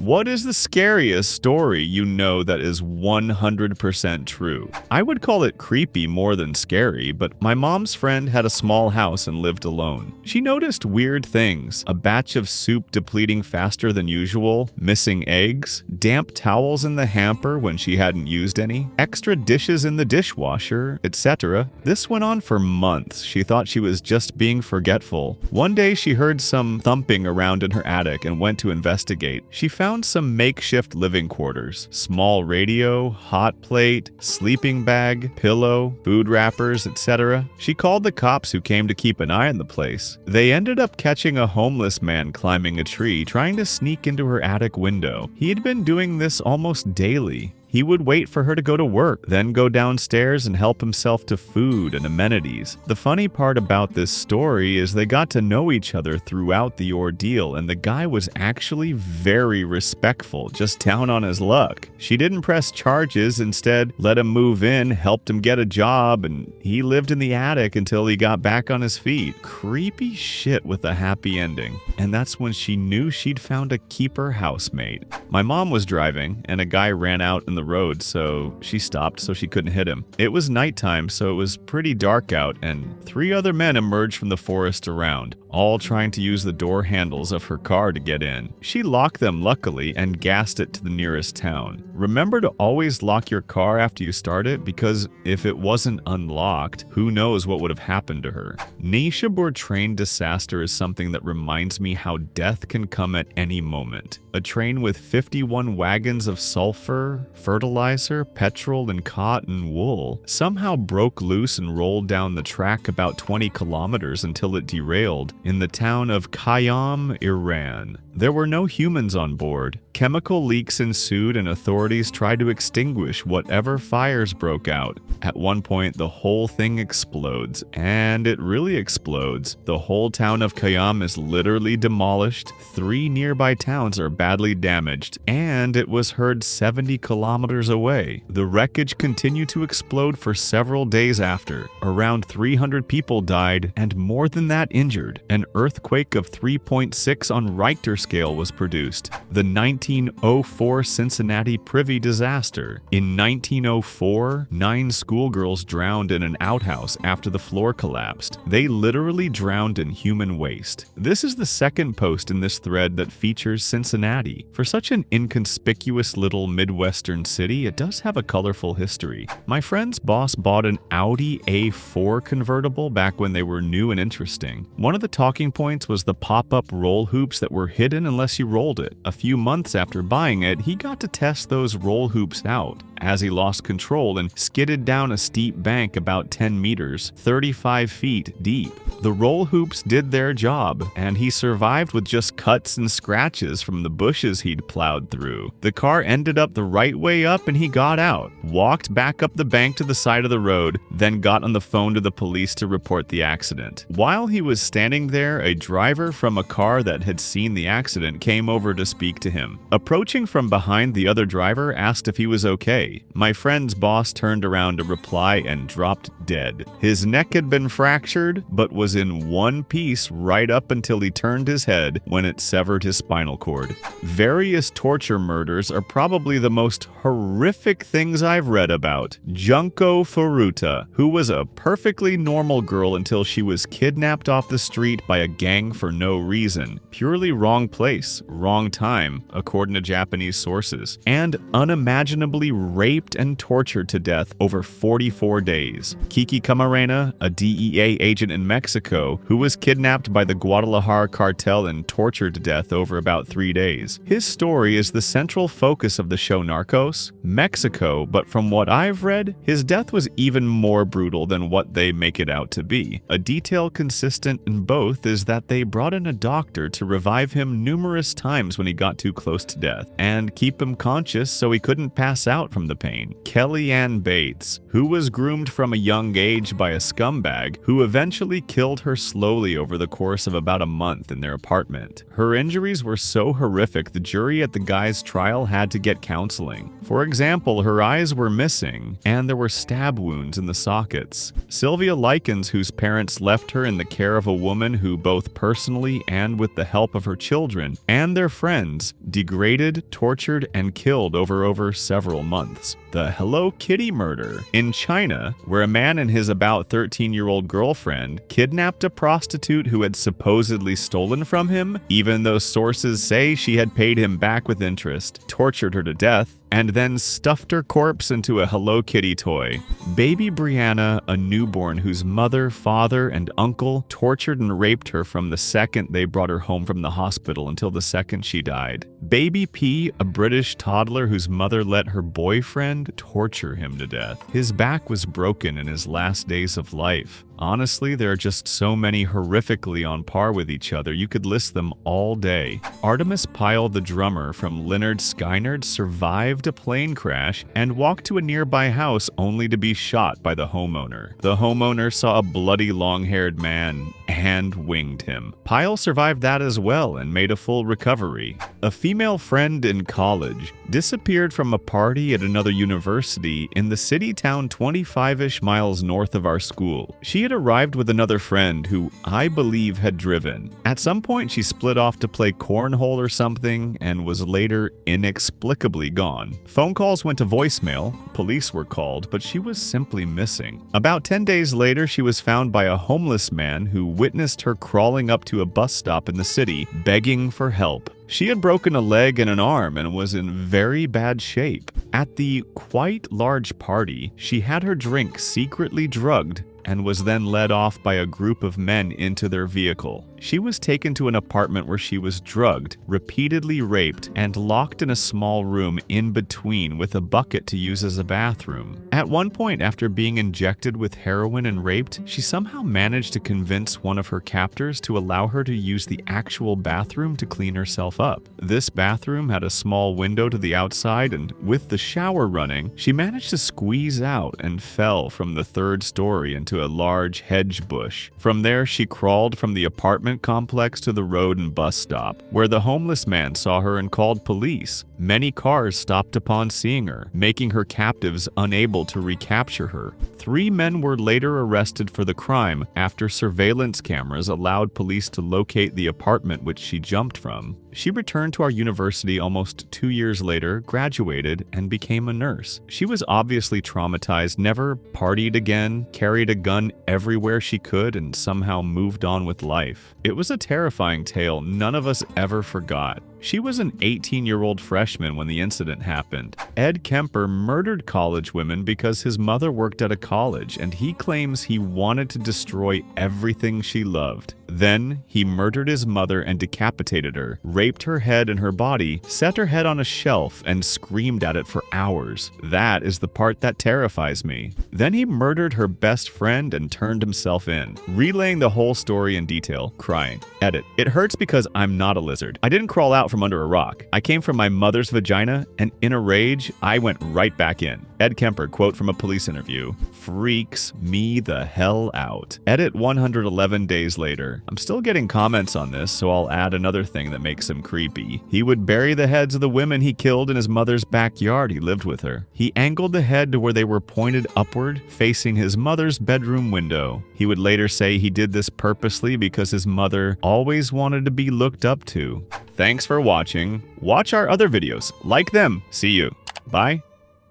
What is the scariest story you know that is 100% true? I would call it creepy more than scary, but my mom's friend had a small house and lived alone. She noticed weird things: a batch of soup depleting faster than usual, missing eggs, damp towels in the hamper when she hadn't used any, extra dishes in the dishwasher, etc. This went on for months. She thought she was just being forgetful. One day she heard some thumping around in her attic and went to investigate. She found some makeshift living quarters: small radio, hot plate, sleeping bag, pillow, food wrappers, etc. She called the cops who came to keep an eye on the place. They ended up catching a homeless man climbing a tree trying to sneak into her attic window. He had been doing this almost daily. He would wait for her to go to work, then go downstairs and help himself to food and amenities. The funny part about this story is they got to know each other throughout the ordeal, and the guy was actually very respectful, just down on his luck. She didn't press charges, instead let him move in, helped him get a job, and he lived in the attic until he got back on his feet. Creepy shit with a happy ending. And that's when she knew she'd found a keeper housemate. My mom was driving, and a guy ran out in the road, so she stopped so she couldn't hit him. It was nighttime, so it was pretty dark out, and 3 other men emerged from the forest around, all trying to use the door handles of her car to get in. She locked them, luckily, and gassed it to the nearest town. Remember to always lock your car after you start it, because if it wasn't unlocked, who knows what would have happened to her. Nishabur train disaster is something that reminds me how death can come at any moment. A train with 51 wagons of sulfur, fertilizer, petrol, and cotton wool somehow broke loose and rolled down the track about 20 kilometers until it derailed in the town of Khayyam, Iran. There were no humans on board. Chemical leaks ensued and authorities tried to extinguish whatever fires broke out. At one point, the whole thing explodes, and it really explodes. The whole town of Khayyam is literally demolished, 3 nearby towns are badly damaged, and it was heard 70 kilometers away. The wreckage continued to explode for several days after. Around 300 people died, and more than that injured. An earthquake of 3.6 on Richter scale was produced. The 1904 Cincinnati Privy disaster. In 1904, 9 schoolgirls drowned in an outhouse after the floor collapsed. They literally drowned in human waste. This is the second post in this thread that features Cincinnati. For such an inconspicuous little Midwestern city, it does have a colorful history. My friend's boss bought an Audi A4 convertible back when they were new and interesting. One of the talking points was the pop-up roll hoops that were hidden unless you rolled it. A few months after buying it, he got to test those roll hoops out as he lost control and skidded down a steep bank about 10 meters, 35 feet deep. The roll hoops did their job, and he survived with just cuts and scratches from the bushes he'd plowed through. The car ended up the right way up and he got out, walked back up the bank to the side of the road, then got on the phone to the police to report the accident. While he was standing there, a driver from a car that had seen the accident came over to speak to him. Approaching from behind, the other driver asked if he was okay. My friend's boss turned around to reply and dropped dead. His neck had been fractured, but was in one piece right up until he turned his head when it severed his spinal cord. Various torture murders are probably the most horrific things I've read about. Junko Furuta, who was a perfectly normal girl until she was kidnapped off the street by a gang for no reason. Purely wrong place, wrong time, according to Japanese sources. And unimaginably raped and tortured to death over 44 days. Kiki Camarena, a DEA agent in Mexico, who was kidnapped by the Guadalajara cartel and tortured to death over about 3 days. His story is the central focus of the show Narcos, Mexico, but from what I've read, his death was even more brutal than what they make it out to be. A detail consistent in both is that they brought in a doctor to revive him numerous times when he got too close to death, and keep him conscious so he couldn't pass out from from the pain. Kellyanne Bates, who was groomed from a young age by a scumbag who eventually killed her slowly over the course of about a month in their apartment. Her injuries were so horrific the jury at the guy's trial had to get counseling. For example, her eyes were missing, and there were stab wounds in the sockets. Sylvia Likens, whose parents left her in the care of a woman who both personally and with the help of her children and their friends degraded, tortured, and killed over several months. The Hello Kitty murder in China, where a man and his about 13-year-old girlfriend kidnapped a prostitute who had supposedly stolen from him, even though sources say she had paid him back with interest, tortured her to death, and then stuffed her corpse into a Hello Kitty toy. Baby Brianna, a newborn whose mother, father, and uncle tortured and raped her from the second they brought her home from the hospital until the second she died. Baby P, a British toddler whose mother let her boyfriend torture him to death. His back was broken in his last days of life. Honestly, there are just so many horrifically on par with each other, you could list them all day. Artemis Pyle, the drummer from Lynyrd Skynyrd, survived a plane crash and walked to a nearby house only to be shot by the homeowner. The homeowner saw a bloody long-haired man and winged him. Pyle survived that as well and made a full recovery. A female friend in college disappeared from a party at another university in the city town 25-ish miles north of our school. She had arrived with another friend who I believe had driven. At some point, she split off to play cornhole or something and was later inexplicably gone. Phone calls went to voicemail, police were called, but she was simply missing. About 10 days later, she was found by a homeless man who witnessed her crawling up to a bus stop in the city, begging for help. She had broken a leg and an arm and was in very bad shape. At the quite large party, she had her drink secretly drugged and was then led off by a group of men into their vehicle. She was taken to an apartment where she was drugged, repeatedly raped, and locked in a small room in between with a bucket to use as a bathroom. At one point, after being injected with heroin and raped, she somehow managed to convince one of her captors to allow her to use the actual bathroom to clean herself up. This bathroom had a small window to the outside, and with the shower running, she managed to squeeze out and fell from the third story into a large hedge bush. From there, she crawled from the apartment complex to the road and bus stop, where the homeless man saw her and called police. Many cars stopped upon seeing her, making her captives unable to recapture her. 3 men were later arrested for the crime after surveillance cameras allowed police to locate the apartment which she jumped from. She returned to our university almost 2 years later, graduated, and became a nurse. She was obviously traumatized, never partied again, carried a gun everywhere she could, and somehow moved on with life. It was a terrifying tale none of us ever forgot. She was an 18-year-old freshman when the incident happened. Ed Kemper murdered college women because his mother worked at a college, and he claims he wanted to destroy everything she loved. Then, he murdered his mother and decapitated her, raped her head and her body, set her head on a shelf, and screamed at it for hours. That is the part that terrifies me. Then he murdered her best friend and turned himself in, relaying the whole story in detail, crying. Edit. It hurts because I'm not a lizard. I didn't crawl out from under a rock. I came from my mother's vagina, and in a rage, I went right back in. Ed Kemper, quote from a police interview, freaks me the hell out. Edit 111 days later. I'm still getting comments on this, so I'll add another thing that makes him creepy. He would bury the heads of the women he killed in his mother's backyard. He lived with her. He angled the head to where they were pointed upward, facing his mother's bedroom window. He would later say he did this purposely because his mother always wanted to be looked up to. Thanks for watching. Watch our other videos. Like them. See you. Bye.